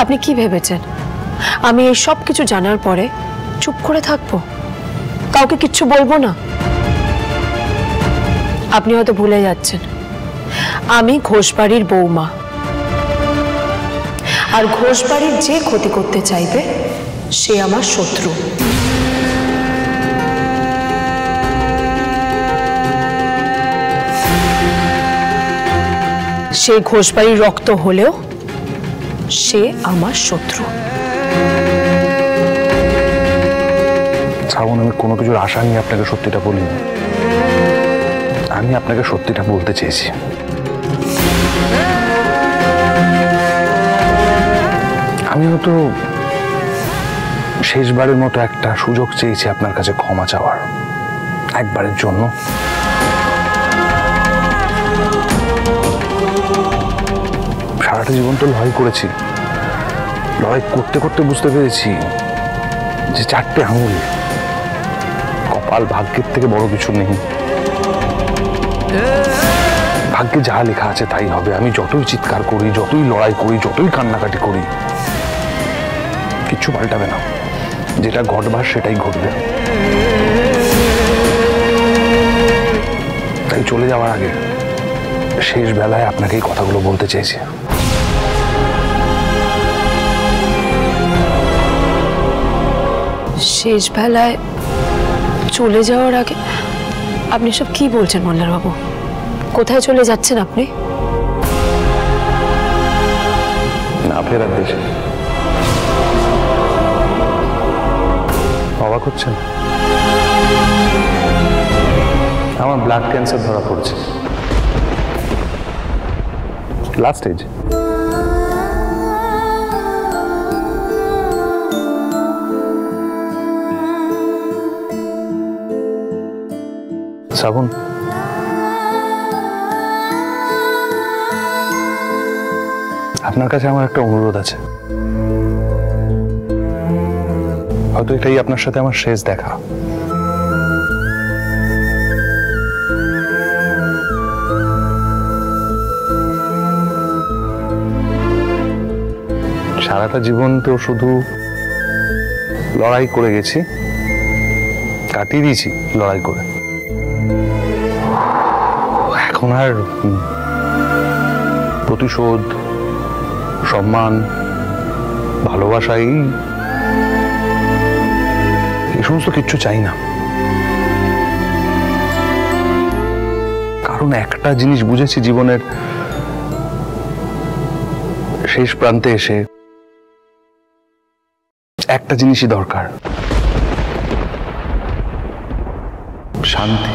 আপনি কি ভেবেছেন আমি এই সব কিছু জানার পরে চুপ করে থাকবো, কাউকে কিচ্ছু বলবো না? আপনি হয়তো ভুলে যাচ্ছেন আমি ঘোষবাড়ির বৌমা, আর ঘোষবাড়ির যে ক্ষতি করতে চাইবে সে আমার শত্রু। সে ঘোষবাড়ির রক্ত হলেও সে আমার শত্রু। শ্রাবণ, আমি কোনো কিছুর আশা নিয়ে আপনাকে সত্যিটা বলিনি। আমি আপনাকে সত্যিটা বলতে চেয়েছি। আমি হয়তো শেষবারের মতো একটা সুযোগ চেয়েছি আপনার কাছে ক্ষমা চাওয়ার, একবারের জন্য। সারাটা জীবন তো লড়াই করেছি, লড়াই করতে করতে বুঝতে পেরেছি যে চারটে আঙুল, কপাল, ভাগ্যের থেকে বড় কিছু নেই। ভাগ্যে যা লেখা আছে তাই হবে। আমি যতই চিৎকার করি, যতই লড়াই করি, যতই কান্নাকাটি করি, কিচ্ছু পাল্টাবে না। যেটা ঘটবার সেটাই ঘটবে। তাই চলে যাওয়ার আগে শেষ বেলায় আপনাকে এই কথাগুলো বলতে চেয়েছি। শেষ বেলায় চলে যাওয়ার আগে? আপনি সব কি বলছেন মল্লার বাবু? কোথায় চলে যাচ্ছেন আপনি? না ফেরার দেশে। অবাক হচ্ছেন? আমার ব্লাড ক্যান্সার ধরা পড়ছে, লাস্ট স্টেজ। শ্রাবণ, আপনার কাছে আমার একটা অনুরোধ আছে। হয়তো এটাই আপনার সাথে আমার শেষ দেখা। সারাটা জীবন তো শুধু লড়াই করে গেছি, কাটিয়ে দিয়েছি লড়াই করে। এখন আর প্রতিশোধ, সম্মান, ভালোবাসা এই সমস্ত কিচ্ছু চাই না। কারণ একটা জিনিস বুঝেছি জীবনের শেষ প্রান্তে এসে, একটা জিনিসই দরকার, শান্তি।